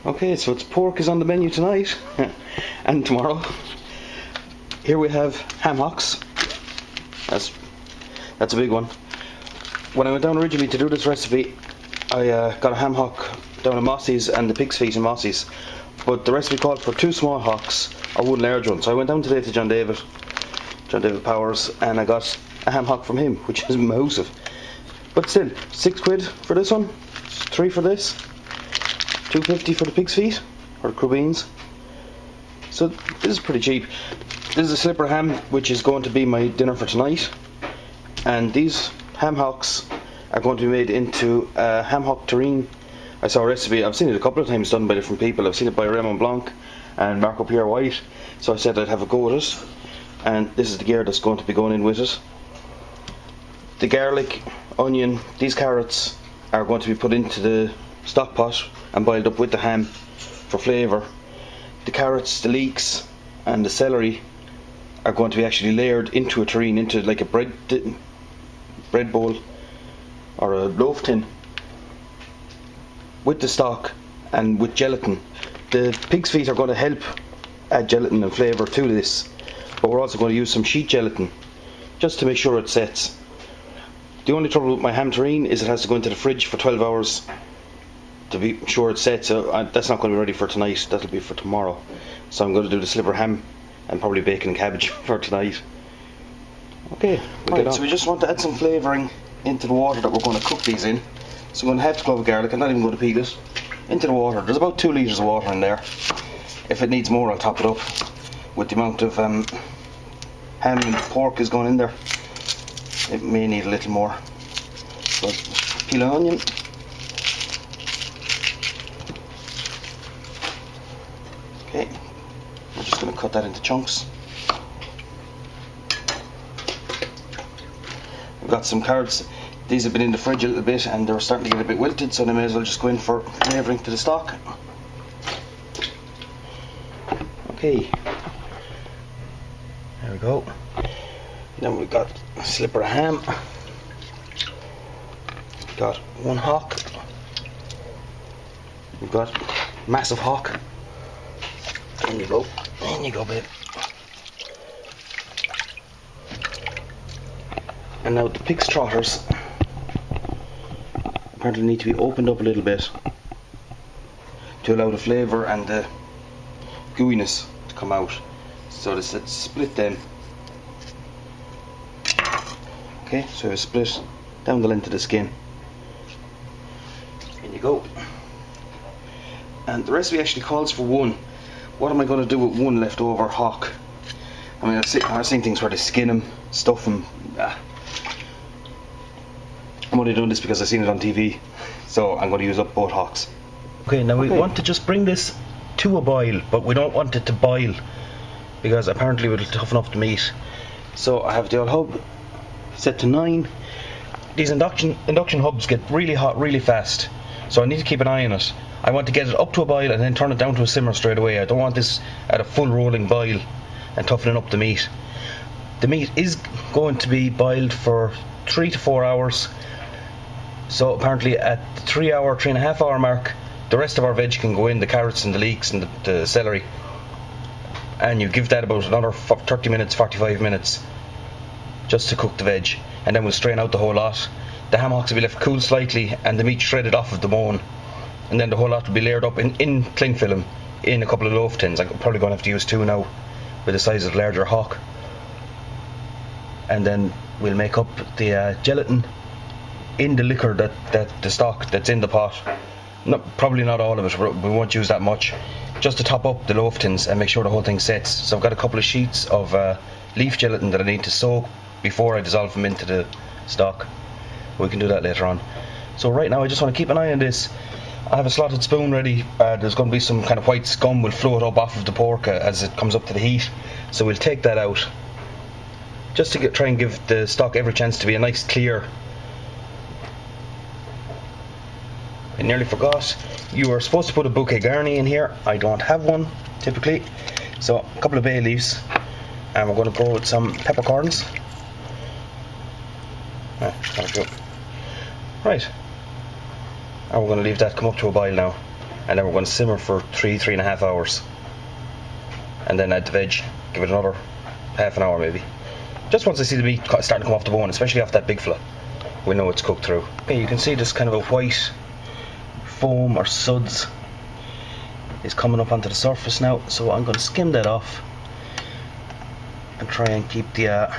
Okay, so it's pork is on the menu tonight and tomorrow. Here we have ham hocks. That's a big one. When I went down originally to do this recipe, I got a ham hock down in Mossy's and the pig's feet in Mossy's, but the recipe called for 2 small hocks or 1 large one. So I went down today to John David Powers, and I got a ham hock from him, which is massive. But still, £6 for this one, 3 for this, £2.50 for the pig's feet or the crubbeans. So this is pretty cheap. This is a slipper ham, which is going to be my dinner for tonight, and these ham hocks are going to be made into ham Hock Terrine. I saw a recipe, I've seen it a couple of times done by different people. I've seen it by Raymond Blanc and Marco Pierre White, so I said I'd have a go at it, and this is the gear that's going to be going in with it. The garlic, onion, these carrots are going to be put into the stock pot and boiled up with the ham for flavour. The carrots, the leeks and the celery are going to be actually layered into a terrine, into like a bread bowl or a loaf tin, with the stock and with gelatin. The pig's feet are going to help add gelatin and flavour to this, but we're also going to use some sheet gelatin just to make sure it sets. The only trouble with my ham terrine is it has to go into the fridge for 12 hours to be sure it's set, so that's not going to be ready for tonight, that'll be for tomorrow. So I'm going to do the slipper ham and probably bacon and cabbage for tonight. Okay, right, so we just want to add some flavouring into the water that we're going to cook these in. So I'm going to have the clove of garlic, I'm not even going to peel it, into the water. There's about 2 litres of water in there. If it needs more, I'll top it up with the amount of ham and pork is going in there. It may need a little more. So peel an onion. Okay, we're just going to cut that into chunks. We've got some carrots. These have been in the fridge a little bit and they're starting to get a bit wilted, so they may as well just go in for flavouring to the stock. Okay, there we go. Then we've got a slipper of ham. We've got 1 hock. We've got massive hock. In you go. In you go, babe. And now the pig's trotters apparently need to be opened up a little bit to allow the flavour and the gooiness to come out. So let's split them. Okay, so I split down the length of the skin. In you go. And the recipe actually calls for 1. What am I going to do with 1 leftover hock? I mean, I've seen things where they skin them, stuff them. I'm only doing this because I've seen it on TV, so I'm going to use up both hocks. Okay, now we want to just bring this to a boil, but we don't want it to boil because apparently it'll toughen up the meat. So I have the old hub set to 9. These induction hubs get really hot really fast, so I need to keep an eye on it. I want to get it up to a boil and then turn it down to a simmer straight away. I don't want this at a full rolling boil and toughening up the meat. The meat is going to be boiled for 3 to 4 hours. So apparently at the 3.5 hour mark, the rest of our veg can go in, the carrots and the leeks and the celery. And you give that about another 30 minutes, 45 minutes just to cook the veg. And then we'll strain out the whole lot. The ham hocks will be left cool slightly and the meat shredded off of the bone. And then the whole lot will be layered up in cling film in a couple of loaf tins. I'm probably going to have to use 2 now with the size of the larger hock. And then we'll make up the gelatin in the liquor that the stock that's in the pot. Probably not all of it, we won't use that much. Just to top up the loaf tins and make sure the whole thing sets. So I've got a couple of sheets of leaf gelatin that I need to soak before I dissolve them into the stock. We can do that later on. So right now I just want to keep an eye on this. I have a slotted spoon ready. There's going to be some kind of white scum will float up off of the pork as it comes up to the heat. So we'll take that out just to try and give the stock every chance to be a nice clear. I nearly forgot, you are supposed to put a bouquet garni in here. I don't have one typically, so a couple of bay leaves, and we're going to go with some peppercorns. There we go. Right, and we're going to leave that come up to a boil now. and then we're going to simmer for 3.5 hours, and then add the veg, give it another half an hour maybe. Just once I see the meat starting to come off the bone, especially off that big fella, we know it's cooked through. Okay, you can see this kind of a white foam or suds is coming up onto the surface now, so I'm going to skim that off and try and keep the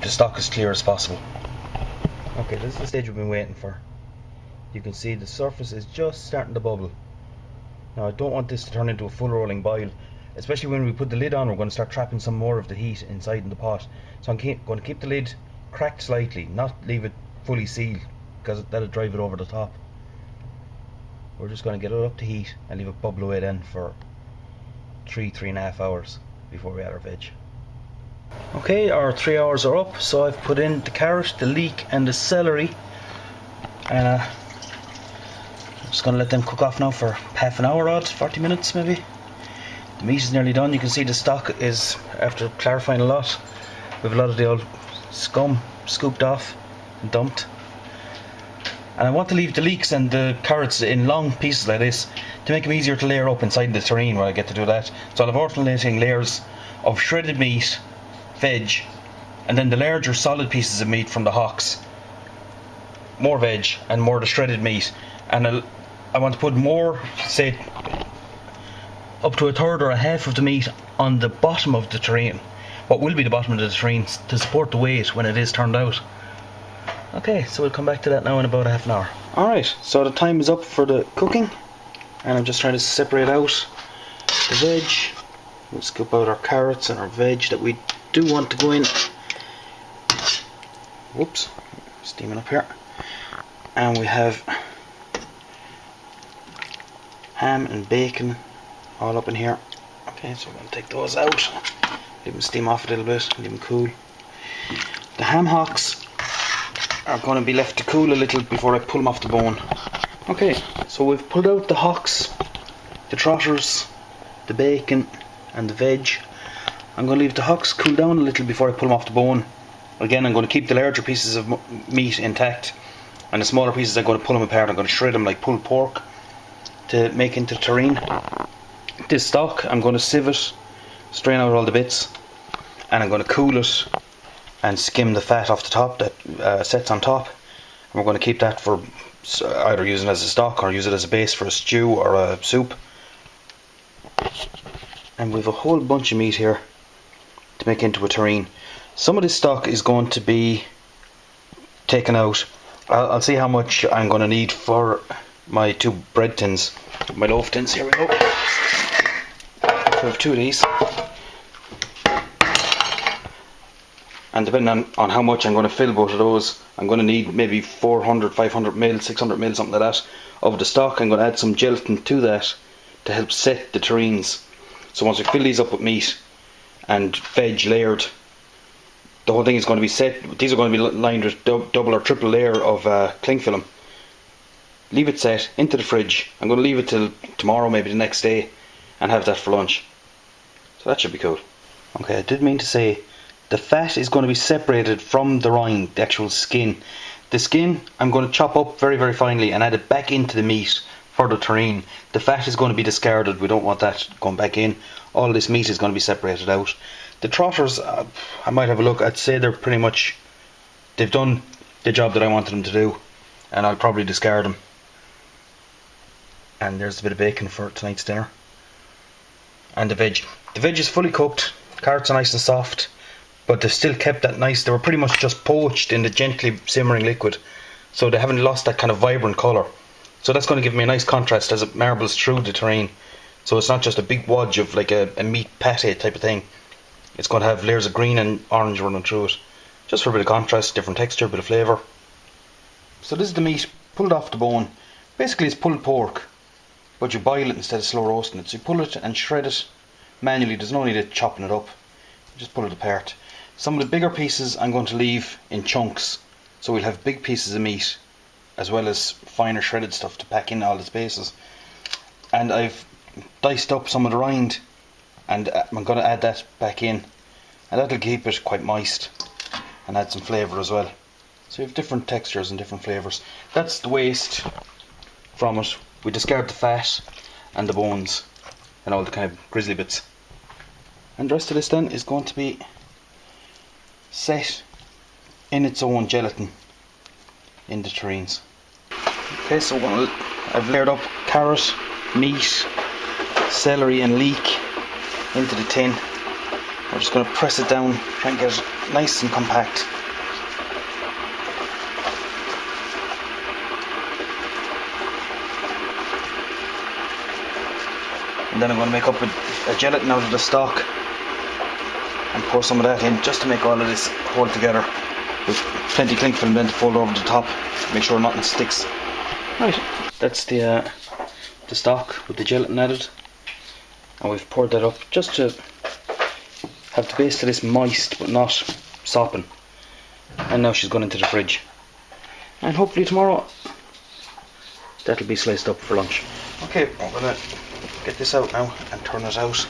stock as clear as possible. Okay, this is the stage we've been waiting for. You can see the surface is just starting to bubble. Now I don't want this to turn into a full rolling boil, especially when we put the lid on. We're going to start trapping some more of the heat inside in the pot, so I'm going to keep the lid cracked slightly, not leave it fully sealed, because that'll drive it over the top. We're just going to get it up to heat and leave it bubble away then for 3.5 hours before we add our veg. Okay, our 3 hours are up, so I've put in the carrot, the leek and the celery, and I'm just going to let them cook off now for half an hour odd, 40 minutes maybe. The meat is nearly done. You can see the stock is, after clarifying a lot, we have a lot of the old scum scooped off and dumped. And I want to leave the leeks and the carrots in long pieces like this to make them easier to layer up inside the terrine when I get to do that. So I'll have alternating layers of shredded meat, veg, and then the larger solid pieces of meat from the hocks, more veg and more the shredded meat. And I want to put more, say up to a third or a half of the meat on the bottom of the terrine, what will be the bottom of the terrine, to support the weight when it is turned out. Okay, so we'll come back to that now in about half an hour. Alright, so the time is up for the cooking, and I'm just trying to separate out the veg. We'll scoop out our carrots and our veg that we do want to go in. Whoops, steaming up here. And we have ham and bacon all up in here. Okay, so we're going to take those out, leave them steam off a little bit, leave them cool. The ham hocks are going to be left to cool a little before I pull them off the bone. Okay, so we've pulled out the hocks, the trotters, the bacon and the veg. I'm going to leave the hocks cool down a little before I pull them off the bone. Again, I'm going to keep the larger pieces of meat intact, and the smaller pieces I'm going to pull them apart. I'm going to shred them like pulled pork to make into terrine. This stock, I'm going to sieve it, strain out all the bits, and I'm going to cool it and skim the fat off the top that sets on top. And we're going to keep that for either using it as a stock or use it as a base for a stew or a soup. And we have a whole bunch of meat here to make into a terrine. Some of this stock is going to be taken out. I'll see how much I'm going to need for my 2 bread tins, my loaf tins. Here we go. So I have 2 of these, and depending on how much I'm going to fill both of those, I'm going to need maybe 400, 500 ml, 600 ml, something like that of the stock. I'm going to add some gelatin to that to help set the terrines. So once we fill these up with meat and veg layered, the whole thing is going to be set. These are going to be lined with double or triple layer of cling film. Leave it set into the fridge. I'm going to leave it till tomorrow, maybe the next day, and have that for lunch. So that should be cool. Okay, I did mean to say the fat is going to be separated from the rind, the actual skin. The skin I'm going to chop up very, very finely and add it back into the meat for the terrine. The fat is going to be discarded. We don't want that going back in. All this meat is going to be separated out. The trotters, I might have a look. I'd say they're pretty much, they've done the job that I wanted them to do, and I'll probably discard them. And there's a bit of bacon for tonight's dinner. And the veg. The veg is fully cooked. Carrots are nice and soft, but they've still kept that nice. They were pretty much just poached in the gently simmering liquid, so they haven't lost that kind of vibrant colour. So that's going to give me a nice contrast as it marbles through the terrine. So it's not just a big wodge of like a meat pate type of thing. It's going to have layers of green and orange running through it, just for a bit of contrast, different texture, bit of flavour. So this is the meat pulled off the bone. Basically it's pulled pork, but you boil it instead of slow roasting it. So you pull it and shred it manually. There's no need of chopping it up. You just pull it apart. Some of the bigger pieces I'm going to leave in chunks, so we'll have big pieces of meat as well as finer shredded stuff to pack in all the spaces. And I've diced up some of the rind, and I'm going to add that back in, and that'll keep it quite moist and add some flavour as well. So you have different textures and different flavours. That's the waste from it. We discard the fat and the bones and all the kind of grizzly bits. And the rest of this then is going to be set in its own gelatin in the terrines. Okay, so I've layered up carrot, meat, celery and leek into the tin. I'm just going to press it down, try and get it nice and compact. And then I'm going to make up a gelatin out of the stock and pour some of that in just to make all of this hold together, with plenty of cling film then to fold over the top, make sure nothing sticks. Right, that's the stock with the gelatin added, and we've poured that up just to have the base of this moist but not sopping. And now she's gone into the fridge, and hopefully tomorrow that'll be sliced up for lunch. Okay, I'm going to get this out now and turn it out.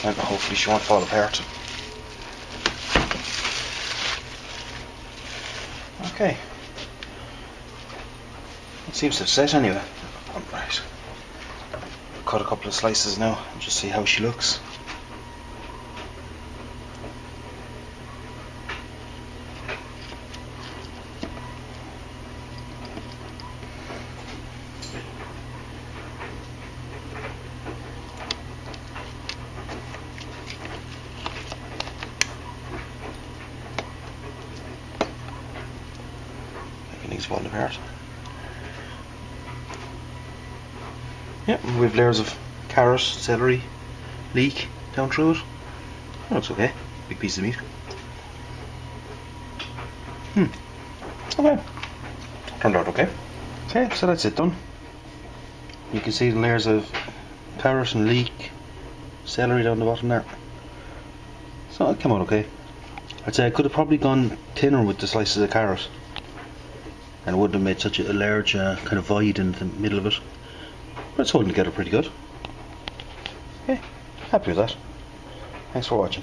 And hopefully she won't fall apart. Okay. It seems to have set anyway. Right. Cut a couple of slices now and just see how she looks. Everything's falling apart. Yeah, we have layers of carrot, celery, leek down through it. Oh, looks okay. Big piece of meat. Okay. Turned out okay. Okay, so that's it done. You can see the layers of carrot and leek, celery down the bottom there. So it came out okay. I'd say I could have probably gone thinner with the slices of carrot, and it wouldn't have made such a large kind of void in the middle of it. But it's holding together pretty good. Okay, happy with that. Thanks for watching.